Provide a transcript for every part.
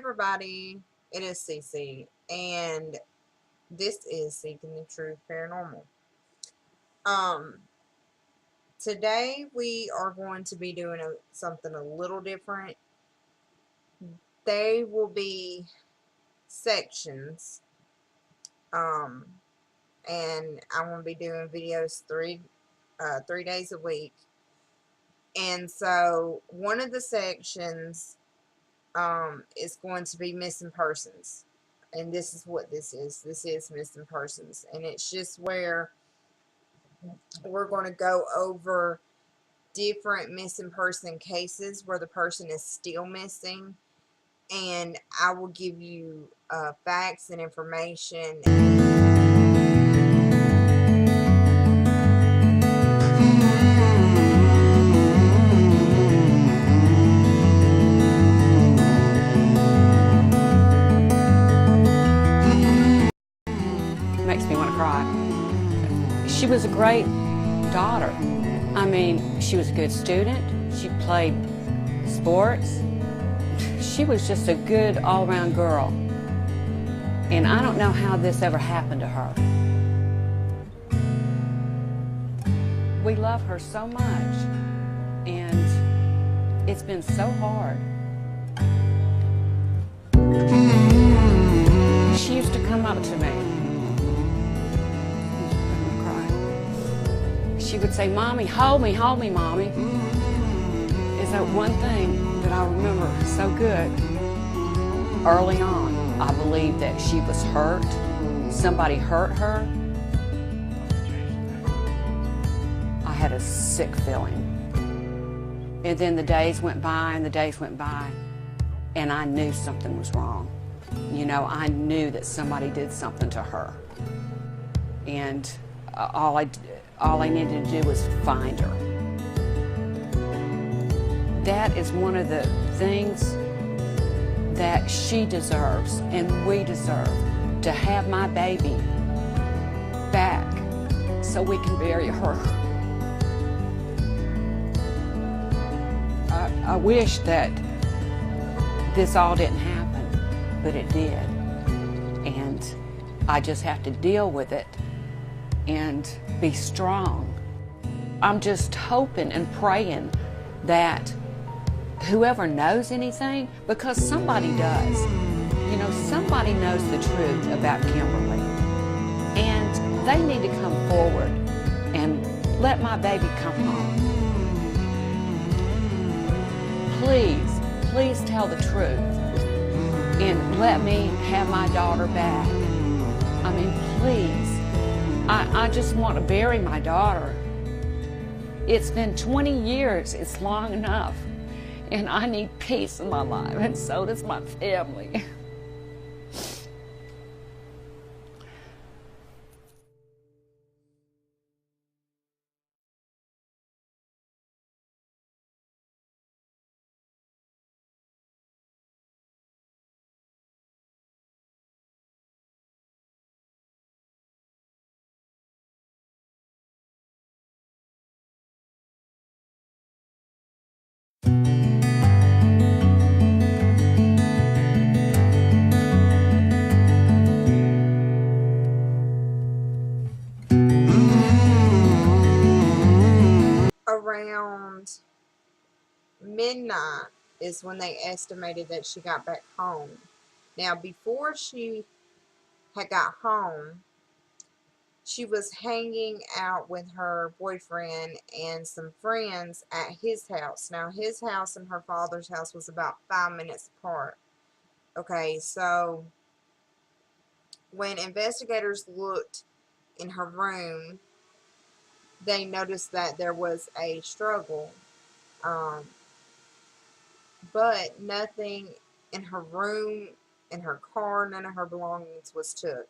everybody, it is CC, and this is Seeking the Truth Paranormal. Um, Today we are going to be doing something a little different. They will be sections, um, and I'm going to be doing videos 3 days a week. And so one of the sections is going to be missing persons. And this is what this is. This is missing persons. And it's just where we're going to go over different missing person cases where the person is still missing. And I will give you facts and information. Makes me want to cry. She was a great daughter. I mean, she was a good student. She played sports. She was just a good all-around girl. And I don't know how this ever happened to her. We love her so much, and it's been so hard. She used to come up to me. She would say, "Mommy, hold me, Mommy." Is that one thing that I remember so good. Early on, I believed that she was hurt. Somebody hurt her. I had a sick feeling. And then the days went by and the days went by, and I knew something was wrong. You know, I knew that somebody did something to her. And all I needed to do was find her. That is one of the things that she deserves and we deserve, to have my baby back so we can bury her. I wish that this all didn't happen, but it did. And I just have to deal with it and be strong. I'm just hoping and praying that whoever knows anything, because somebody does, you know, somebody knows the truth about Kemberly, and they need to come forward and let my baby come home. Please, please tell the truth and let me have my daughter back. I mean, please. I just want to bury my daughter. It's been 20 years. It's long enough. And I need peace in my life, and so does my family. Around midnight is when they estimated that she got back home. Now, before she had got home, she was hanging out with her boyfriend and some friends at his house. Now, his house and her father's house was about 5 minutes apart. Okay, so when investigators looked in her room, they noticed that there was a struggle, but nothing in her room, in her car, none of her belongings was took.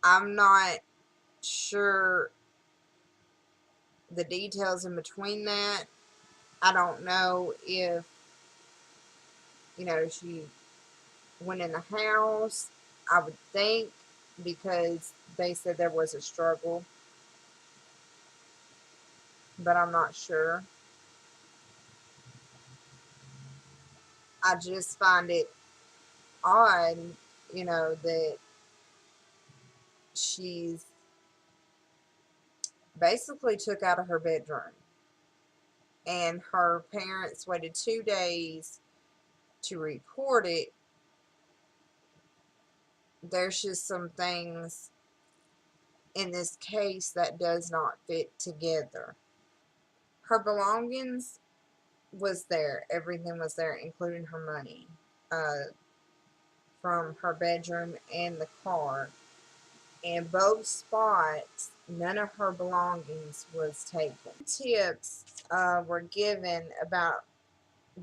I'm not sure the details in between that. I don't know if, you know, she went in the house. I would think, because they said there was a struggle, but I'm not sure. I just find it odd, you know, that she's basically took out of her bedroom, and her parents waited 2 days to report it. There's just some things in this case that does not fit together. Her belongings was there. Everything was there, including her money, from her bedroom and the car. In both spots, none of her belongings was taken. Tips were given about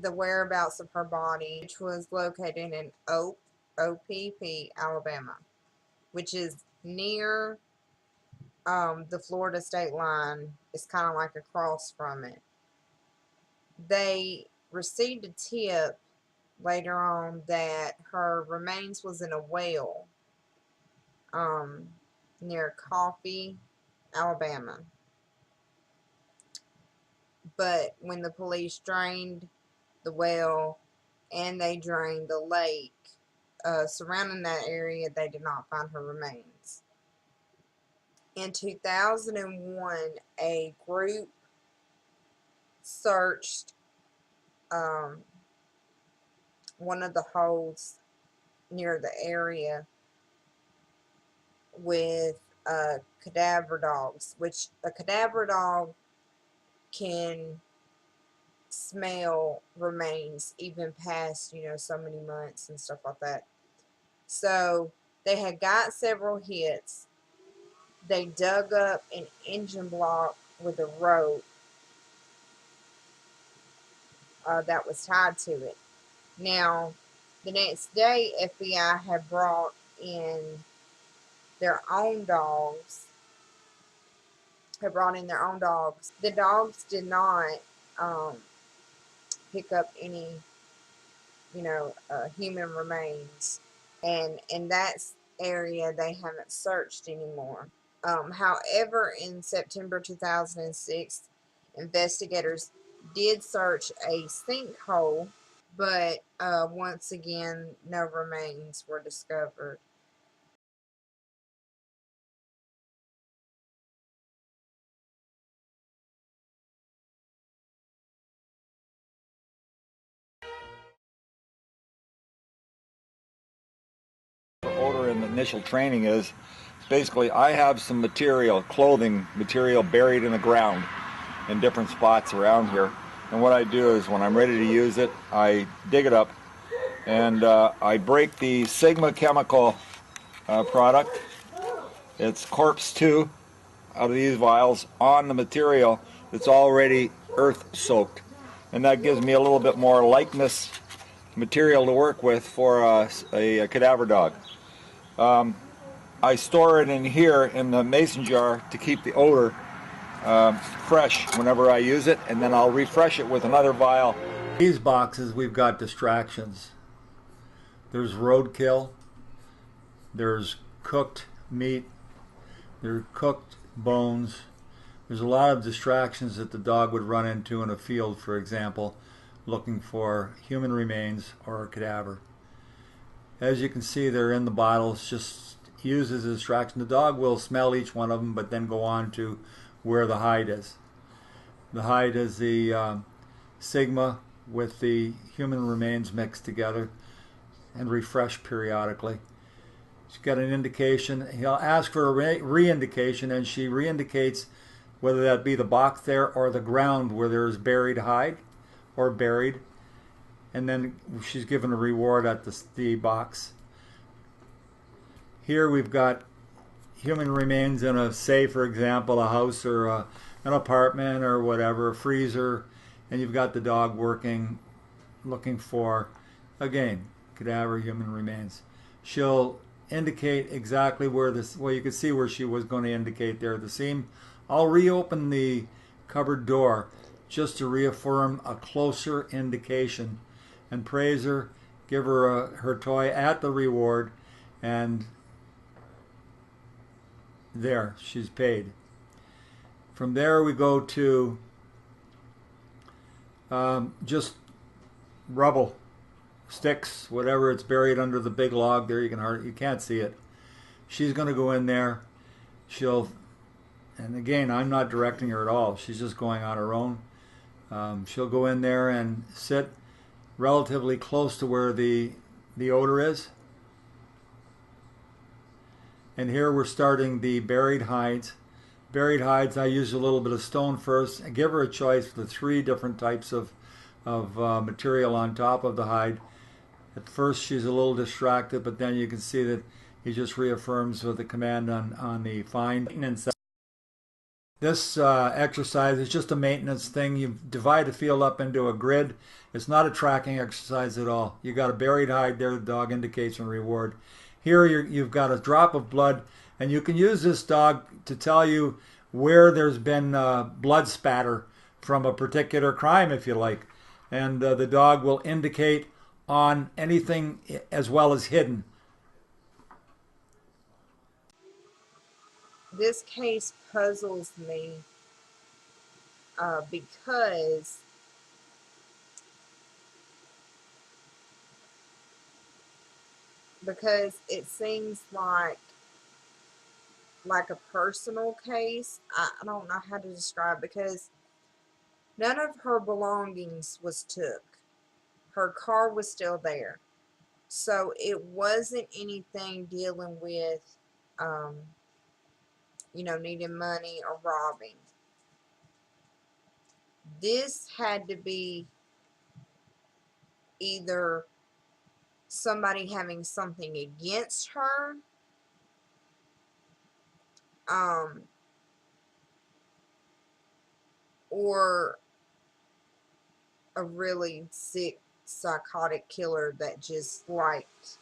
the whereabouts of her body, which was located in Opp, Alabama, which is near the Florida state line. It's kind of like across from it. They received a tip later on that her remains was in a well um, near Coffee, Alabama. But when the police drained the well and they drained the lake surrounding that area, they did not find her remains. In 2001, a group searched um, one of the holes near the area with cadaver dogs, which a cadaver dog can smell remains even past, you know, so many months and stuff like that. So they had got several hits. They dug up an engine block with a rope that was tied to it. Now, the next day, FBI had brought in their own dogs. Had brought in their own dogs. The dogs did not um, pick up any, you know, human remains, and in that area they haven't searched anymore. However, in September 2006, investigators did search a sinkhole, but once again, no remains were discovered. Odor in the initial training is basically I have some material, clothing material buried in the ground in different spots around here. And what I do is when I'm ready to use it, I dig it up and I break the Sigma chemical product. It's Corpse 2 out of these vials on the material that's already earth soaked. And that gives me a little bit more likeness material to work with for a cadaver dog. I store it in here in the mason jar to keep the odor fresh whenever I use it, and then I'll refresh it with another vial. These boxes we've got distractions. There's roadkill, there's cooked meat, there's cooked bones. There's a lot of distractions that the dog would run into in a field, for example, looking for human remains or a cadaver. As you can see, they're in the bottles, just used as a distraction. The dog will smell each one of them, but then go on to where the hide is. The hide is the Sigma with the human remains mixed together and refreshed periodically. She's got an indication. He'll ask for a re-indication, and she re-indicates whether that be the box there or the ground where there is buried hide or buried. And then she's given a reward at the box. Here we've got human remains in a, say for example, a house or an apartment or whatever, a freezer, and you've got the dog working, looking for, again, cadaver human remains. She'll indicate exactly where this, well, you can see where she was going to indicate there, the seam. I'll reopen the cupboard door just to reaffirm a closer indication and praise her, give her her toy at the reward, and there, she's paid. From there we go to just rubble. sticks, whatever, it's buried under the big log there. You can't see it. She's going to go in there. She'll, and again, I'm not directing her at all. She's just going on her own. She'll go in there and sit relatively close to where the odor is. And here we're starting the buried hides. Buried hides, I use a little bit of stone first. I give her a choice of the 3 different types of material on top of the hide. At first she's a little distracted, but then you can see that he just reaffirms with the command on the find. Maintenance. This exercise is just a maintenance thing. You divide the field up into a grid. It's not a tracking exercise at all. You got a buried hide there, the dog indicates and reward. Here you've got a drop of blood, and you can use this dog to tell you where there's been blood spatter from a particular crime, if you like. And the dog will indicate on anything as well as hidden. This case puzzles me because it seems like a personal case. I don't know how to describe, because none of her belongings was took. Her car was still there. So it wasn't anything dealing with, needing money or robbing. This had to be either somebody having something against her, or a really sick, psychotic killer that just liked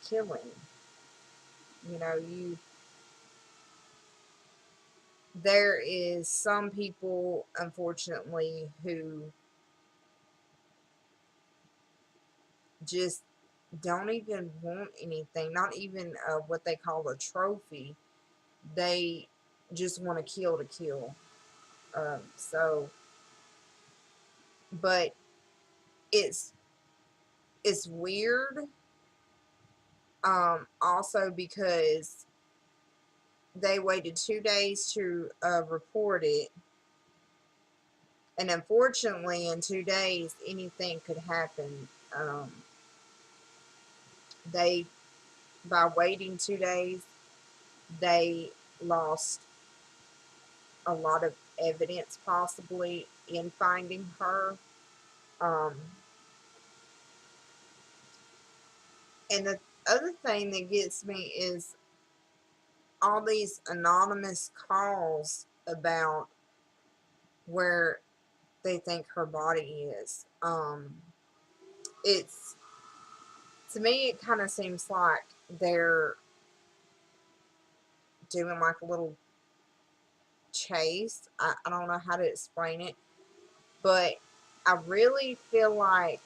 killing. There is some people, unfortunately, who just don't even want anything, not even what they call a trophy. They just want to kill to kill. But it's weird, also because they waited 2 days to report it, and unfortunately in 2 days anything could happen. By waiting 2 days, they lost a lot of evidence possibly in finding her. And the other thing that gets me is all these anonymous calls about where they think her body is. It's, to me, it kind of seems like they're doing like a little chase. I don't know how to explain it, but I really feel like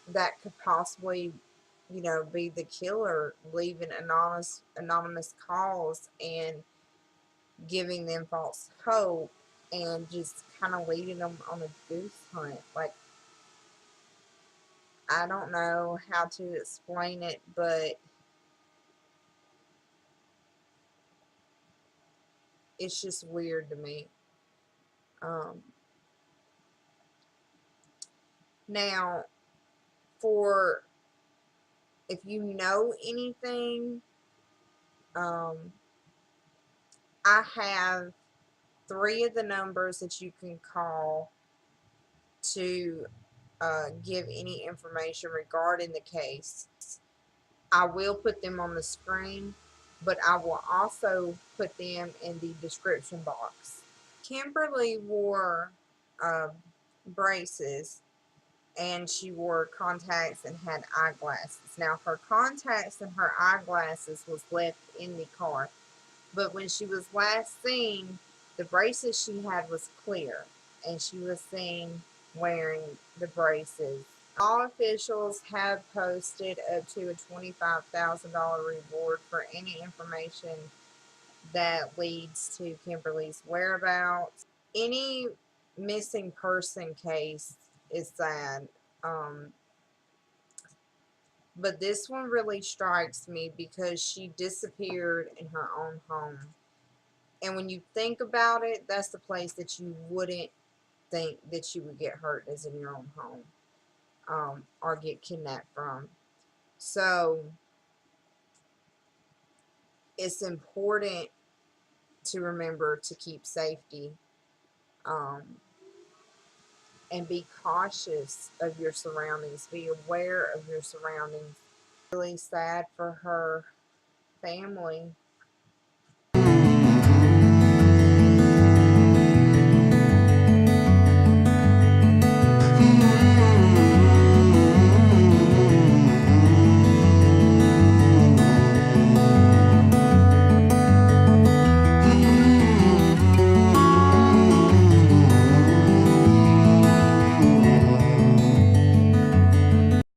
that could possibly, be the killer, leaving anonymous calls and giving them false hope and just kind of leading them on a goose hunt. Like, I don't know how to explain it, but it's just weird to me. Now, for if you know anything, I have 3 of the numbers that you can call to give any information regarding the case. I will put them on the screen, but I will also put them in the description box. Kimberly wore braces, and she wore contacts and had eyeglasses. Now, her contacts and her eyeglasses was left in the car, but when she was last seen, the braces she had was clear, and she was seen wearing the braces. All officials have posted up to a $25,000 reward for any information that leads to Kimberly's whereabouts. Any missing person case is sad. But this one really strikes me because she disappeared in her own home. And when you think about it, that's the place that you wouldn't think that you would get hurt, is in your own home, or get kidnapped from. So it's important to remember to keep safety, um, and be cautious of your surroundings. Be aware of your surroundings. Really sad for her family